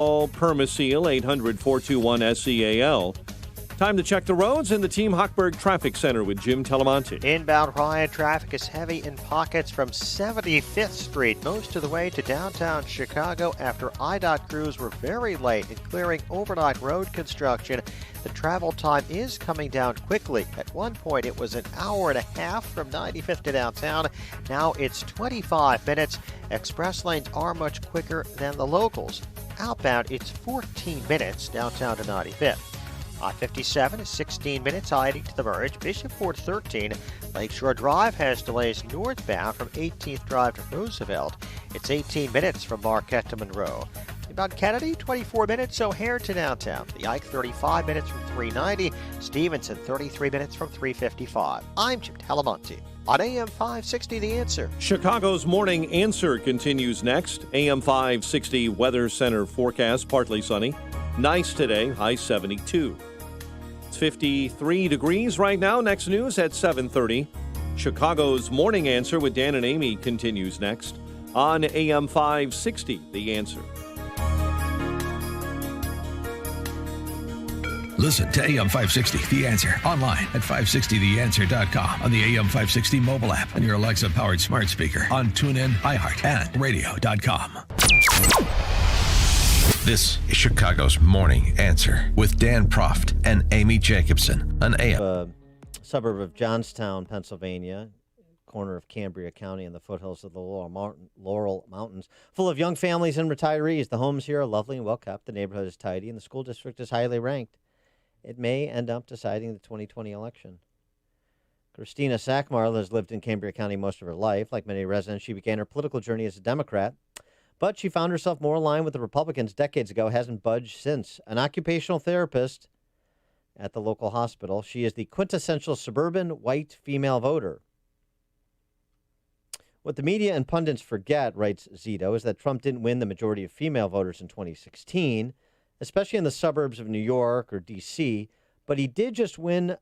Call Permaseal 800-421-SEAL. Time to check the roads in the Team Hochberg Traffic Center with Jim Telemonte. Inbound Ryan traffic is heavy in pockets from 75th Street most of the way to downtown Chicago after IDOT crews were very late in clearing overnight road construction. The travel time is coming down quickly. At one point, it was an hour and a half from 95th to downtown. Now it's 25 minutes. Express lanes are much quicker than the locals. Outbound, it's 14 minutes downtown to 95th. I-57 is 16 minutes, I-80 to the merge. Bishop Ford 13. Lakeshore Drive has delays northbound from 18th Drive to Roosevelt. It's 18 minutes from Marquette to Monroe. About Kennedy, 24 minutes, O'Hare to downtown. The Ike, 35 minutes from 390. Stevenson, 33 minutes from 355. I'm Jim Telemonte on AM 560, The Answer. Chicago's Morning Answer continues next. AM 560 Weather Center forecast, partly sunny. Nice today, high 72. It's 53 degrees right now. Next news at 7:30. Chicago's Morning Answer with Dan and Amy continues next on AM 560, The Answer. Listen to AM 560, The Answer, online at 560theanswer.com, on the AM 560 mobile app, on your Alexa-powered smart speaker, on TuneIn, iHeart, and radio.com. This is Chicago's Morning Answer with Dan Proft and Amy Jacobson on AM. Suburb of Johnstown, Pennsylvania, corner of Cambria County in the foothills of the Laurel Mountains, full of young families and retirees. The homes here are lovely and well kept. The neighborhood is tidy, and the school district is highly ranked. It may end up deciding the 2020 election. Christina Sackmar has lived in Cambria County most of her life. Like many residents, she began her political journey as a Democrat, but she found herself more aligned with the Republicans decades ago, hasn't budged since. An occupational therapist at the local hospital, she is the quintessential suburban white female voter. What the media and pundits forget, writes Zito, is that Trump didn't win the majority of female voters in 2016, especially in the suburbs of New York or D.C., but he did win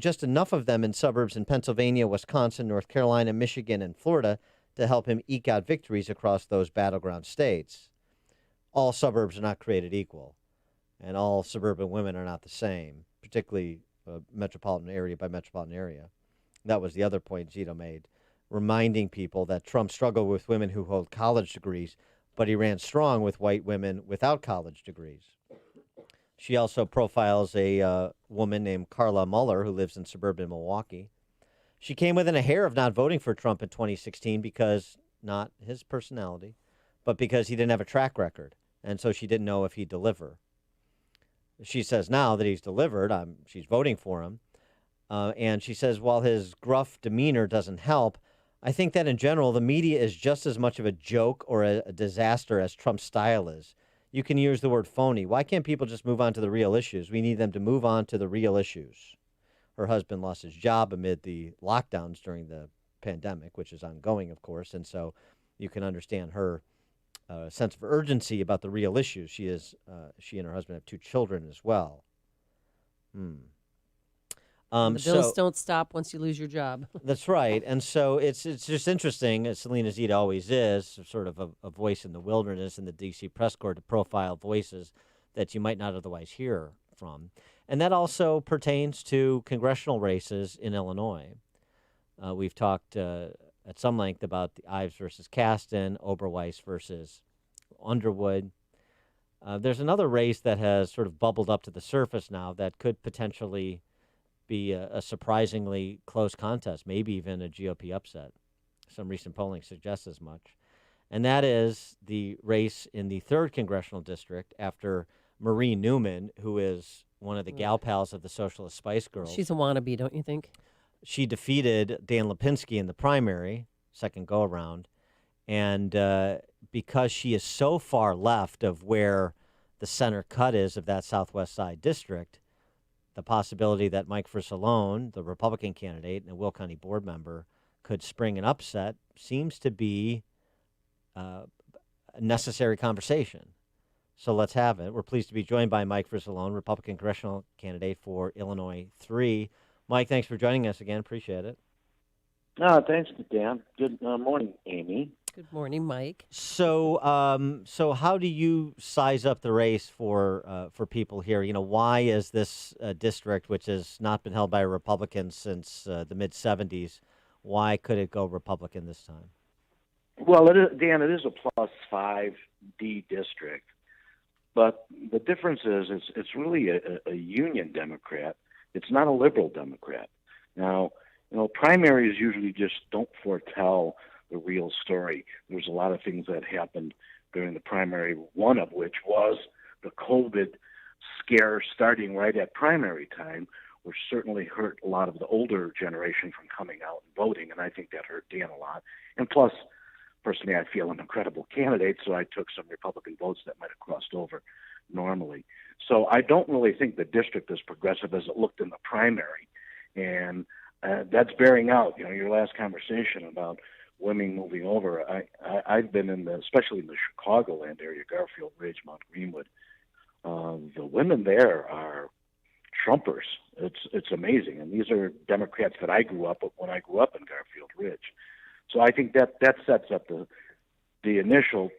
just enough of them in suburbs in Pennsylvania, Wisconsin, North Carolina, Michigan, and Florida to help him eke out victories across those battleground states. All suburbs are not created equal, and all suburban women are not the same, particularly metropolitan area by metropolitan area. That was the other point Zito made, reminding people that Trump struggled with women who hold college degrees, but he ran strong with white women without college degrees. She also profiles a woman named Carla Muller who lives in suburban Milwaukee. She came within a hair of not voting for Trump in 2016 because, not his personality, but because he didn't have a track record, and so she didn't know if he'd deliver. She says now that he's delivered, she's voting for him, and she says while his gruff demeanor doesn't help, I think that in general the media is just as much of a joke or a disaster as Trump's style is. You can use the word phony. Why can't people just move on to the real issues? We need them to move on to the real issues. Her husband lost his job amid the lockdowns during the pandemic, which is ongoing, of course, and so you can understand her sense of urgency about the real issues. She and her husband have 2 children as well. The bills don't stop once you lose your job. That's right, and so it's just interesting, as Selena Zita always is, sort of a voice in the wilderness in the D.C. press corps to profile voices that you might not otherwise hear from. And that also pertains to congressional races in Illinois. We've talked at some length about the Ives versus Kasten, Oberweis versus Underwood. There's another race that has sort of bubbled up to the surface now that could potentially be a surprisingly close contest, maybe even a GOP upset. Some recent polling suggests as much. And that is the race in the 3rd Congressional District after Marie Newman, who is one of the gal pals of the Socialist Spice Girls. She's a wannabe, don't you think? She defeated Dan Lipinski in the primary, second go-around, and because she is so far left of where the center cut is of that Southwest Side district, the possibility that Mike Fricilone, the Republican candidate and a Will County board member, could spring an upset seems to be a necessary conversation. So let's have it. We're pleased to be joined by Mike Fricilone, Republican congressional candidate for Illinois 3. Mike, thanks for joining us again. Appreciate it. Thanks, Dan. Good morning, Amy. Good morning, Mike. So, so how do you size up the race for people here? Why is this district, which has not been held by a Republican since the mid '70s, why could it go Republican this time? Well, Dan, it is a plus 5D district, but the difference is it's really a union Democrat. It's not a liberal Democrat. Now, primaries usually just don't foretell the real story. There's a lot of things that happened during the primary, one of which was the COVID scare starting right at primary time, which certainly hurt a lot of the older generation from coming out and voting, and I think that hurt Dan a lot. And plus, personally, I feel I'm an incredible candidate, so I took some Republican votes that might have crossed over normally. So I don't really think the district is progressive as it looked in the primary, and that's bearing out. Your last conversation about women moving over. I've been especially in the Chicagoland area, Garfield Ridge, Mount Greenwood. The women there are Trumpers. It's amazing, and these are Democrats that I grew up with when I grew up in Garfield Ridge. So I think that sets up the initial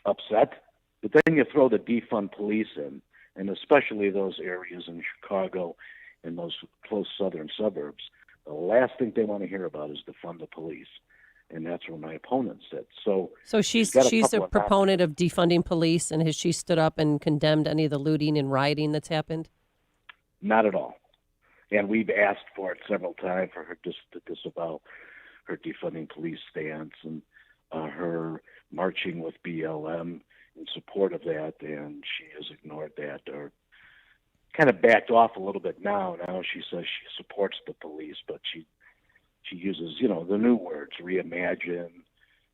upset. But then you throw the defund police in, and especially those areas in Chicago and those close southern suburbs. The last thing they want to hear about is defund the police, and that's where my opponent sits. So she's a proponent of defunding police, and has she stood up and condemned any of the looting and rioting that's happened? Not at all. And we've asked for it several times for her to disavow her defunding police stance and her marching with BLM in support of that, and she has ignored that or kind of backed off a little bit now. Now she says she supports the police, but she uses, the new words, reimagine,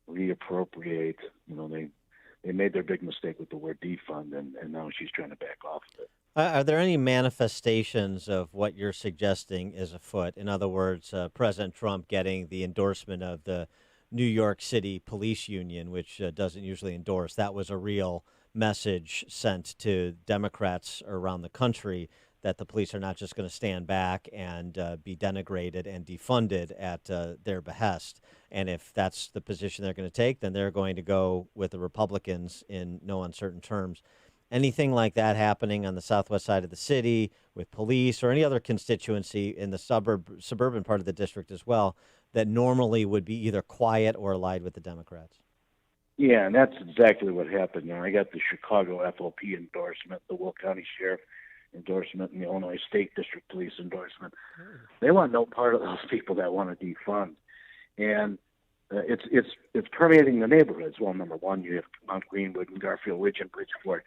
reappropriate. They made their big mistake with the word defund, and now she's trying to back off of it. Are there any manifestations of what you're suggesting is afoot? In other words, President Trump getting the endorsement of the New York City Police Union, which doesn't usually endorse. That was a real message sent to Democrats around the country that the police are not just going to stand back and be denigrated and defunded at their behest. And if that's the position they're going to take, then they're going to go with the Republicans in no uncertain terms. Anything like that happening on the southwest side of the city with police or any other constituency in the suburban part of the district as well that normally would be either quiet or allied with the Democrats? Yeah, and that's exactly what happened. I got the Chicago FOP endorsement, the Will County Sheriff endorsement, and the Illinois State District Police endorsement. They want no part of those people that want to defund. And it's permeating the neighborhoods. Well, number one, you have Mount Greenwood and Garfield Ridge and Bridgeport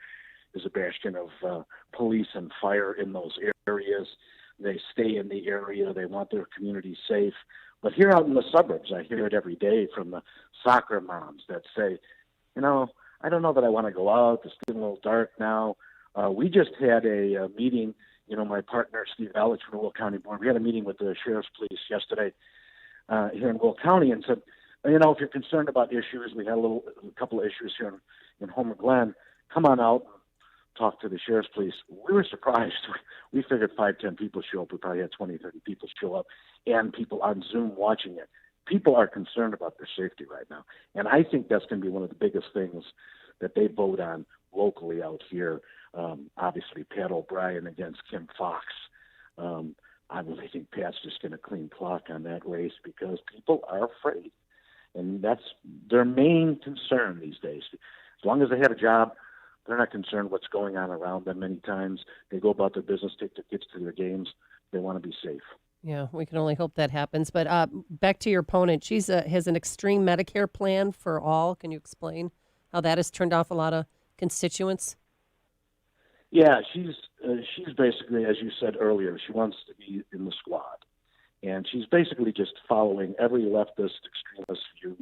is a bastion of police and fire in those areas. They stay in the area. They want their community safe. But here out in the suburbs, I hear it every day from the soccer moms that say, I don't know that I want to go out. It's getting a little dark now. We just had a meeting, my partner, Steve Ellich from the Will County Board, we had a meeting with the Sheriff's Police yesterday here in Will County and said, if you're concerned about issues, we had a couple of issues here in Homer Glen, come on out and talk to the Sheriff's Police. We were surprised. We figured 5-10 people show up. We probably had 20-30 people show up, and people on Zoom watching it. People are concerned about their safety right now. And I think that's going to be one of the biggest things that they vote on locally out here. Obviously, Pat O'Brien against Kim Fox. I really think Pat's just going to clean clock on that race because people are afraid. And that's their main concern these days. As long as they have a job, they're not concerned what's going on around them many times. They go about their business, take their kids to their games. They want to be safe. Yeah, we can only hope that happens. But back to your opponent, she has an extreme Medicare plan for all. Can you explain how that has turned off a lot of constituents? Yeah, she's basically, as you said earlier, she wants to be in the squad. And she's basically just following every leftist extremist view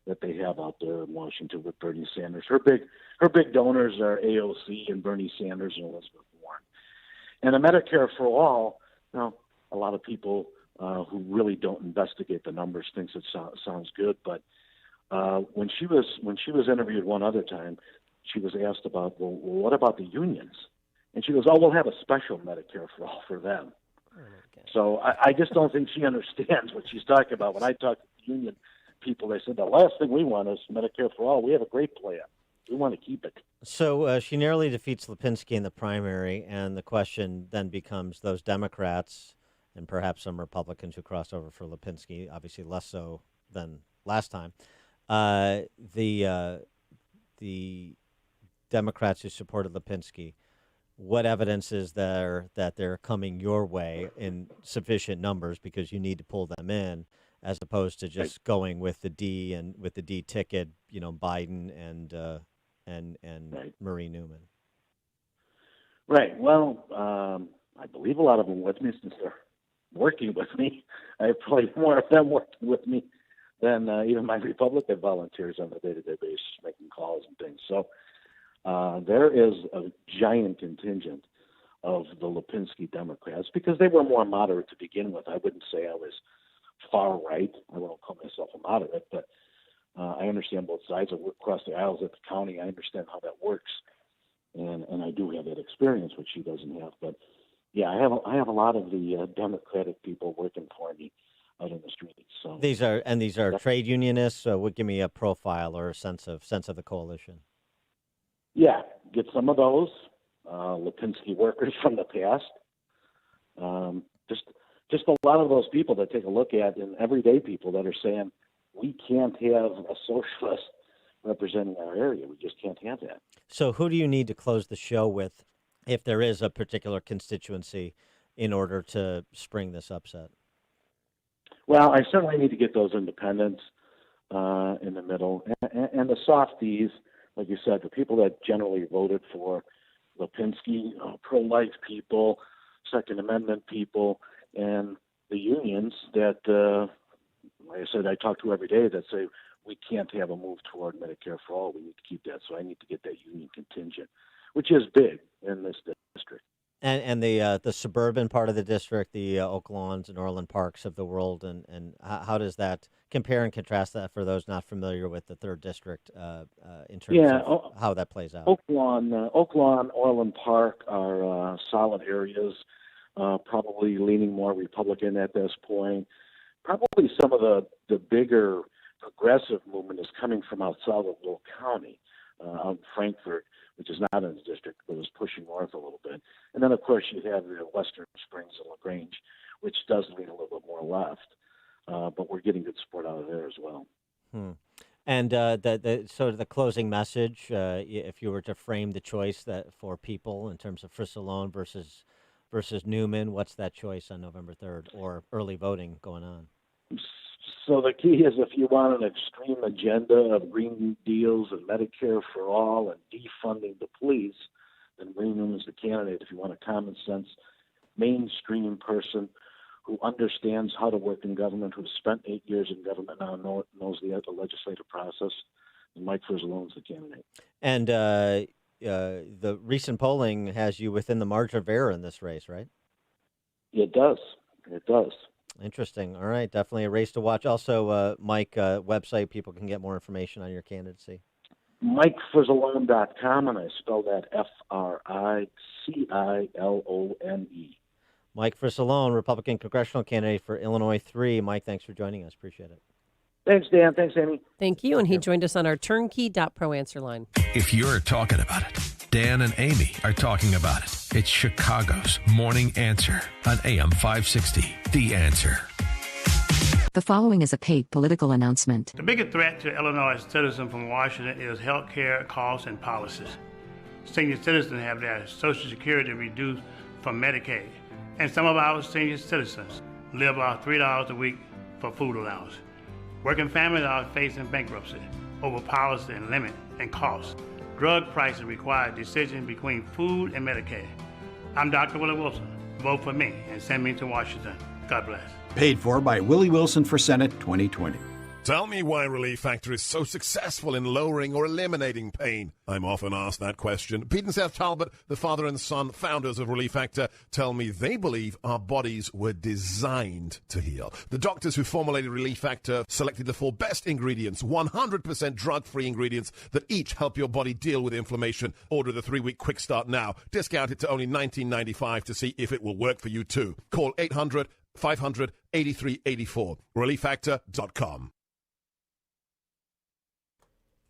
that they have out there in Washington with Bernie Sanders. Her big donors are AOC and Bernie Sanders and Elizabeth Warren. And a Medicare for all, a lot of people who really don't investigate the numbers thinks it sounds good. But when she was interviewed one other time, she was asked about, well, what about the unions? And she goes, we'll have a special Medicare for all for them. So I just don't think she understands what she's talking about. When I talk to union people, they said the last thing we want is Medicare for all. We have a great plan. We want to keep it. So she narrowly defeats Lipinski in the primary, and the question then becomes those Democrats and perhaps some Republicans who crossed over for Lipinski, obviously less so than last time. The Democrats who supported Lipinski, what evidence is there that they're coming your way in sufficient numbers because you need to pull them in, as opposed to just going with the D and with the D ticket, Biden and Marie Newman? Right. Well, I believe a lot of them with me since they're working with me. I have probably more of them working with me than even my Republican volunteers on a day-to-day basis, making calls and things. So there is a giant contingent of the Lipinski Democrats because they were more moderate to begin with. I wouldn't say I was far right. I won't call myself a moderate, but I understand both sides. I work across the aisles at the county. I understand how that works, and I do have that experience, which she doesn't have. But yeah, I have a lot of the Democratic people working for me out in the streets. So these are trade unionists. So would give me a profile or a sense of the coalition. Yeah, get some of those Lipinski workers from the past. Just a lot of those people that take a look at, and everyday people that are saying we can't have a socialist representing our area. We just can't have that. So who do you need to close the show with, if there is a particular constituency, in order to spring this upset? Well, I certainly need to get those independents in the middle, and the softies, like you said, the people that generally voted for Lipinski, pro-life people, Second Amendment people, and the unions that, like I said, I talk to every day that say we can't have a move toward Medicare for all. We need to keep that. So I need to get that union contingent, which is big in this district. And the suburban part of the district, the Oak Lawns and Orland Parks of the world, and how does that compare and contrast that for those not familiar with the 3rd District in terms of how that plays out? Oak Lawn, Orland Park are solid areas, probably leaning more Republican at this point. Probably some of the bigger progressive movement is coming from outside of Will County, out in Frankfort, which is not in the district, but is pushing north a little bit. And then, of course, you have the Western Springs and LaGrange, which does lean a little bit more left. But we're getting good support out of there as well. And the closing message, if you were to frame the choice that for people in terms of Fricilone versus Newman, what's that choice on November 3rd, or early voting going on? So the key is, if you want an extreme agenda of Green New Deals and Medicare for all and defunding the police, then Marie Newman's the candidate. If you want a common sense, mainstream person who understands how to work in government, who's spent 8 years in government now, knows the legislative process, and Mike Fricilone's the candidate. And the recent polling has you within the margin of error in this race, right? It does. It does. Interesting. All right. Definitely a race to watch. Also, Mike, website, people can get more information on your candidacy. MikeFricilone.com, and I spell that Fricilone. Mike Fricilone, Republican congressional candidate for Illinois 3. Mike, thanks for joining us. Appreciate it. Thanks, Dan. Thanks, Amy. Thank you. And he joined us on our turnkey.pro answer line. If you're talking about it, Dan and Amy are talking about it. It's Chicago's Morning Answer on AM 560. The Answer. The following is a paid political announcement. The biggest threat to Illinois citizens from Washington is health care costs and policies. Senior citizens have their Social Security reduced from Medicaid, and some of our senior citizens live off $3 a week for food allowance. Working families are facing bankruptcy over policy and limit and costs. Drug prices require decisions between food and Medicaid. I'm Dr. Willie Wilson. Vote for me and send me to Washington. God bless. Paid for by Willie Wilson for Senate 2020. Tell me why Relief Factor is so successful in lowering or eliminating pain. I'm often asked that question. Pete and Seth Talbot, the father and son founders of Relief Factor, tell me they believe our bodies were designed to heal. The doctors who formulated Relief Factor selected the 4 best ingredients, 100% drug-free ingredients that each help your body deal with inflammation. Order the 3-week quick start now. Discount it to only $19.95 to see if it will work for you too. Call 800-500-8384. ReliefFactor.com.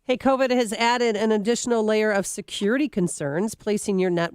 Hey, COVID has added an additional layer of security concerns, placing your net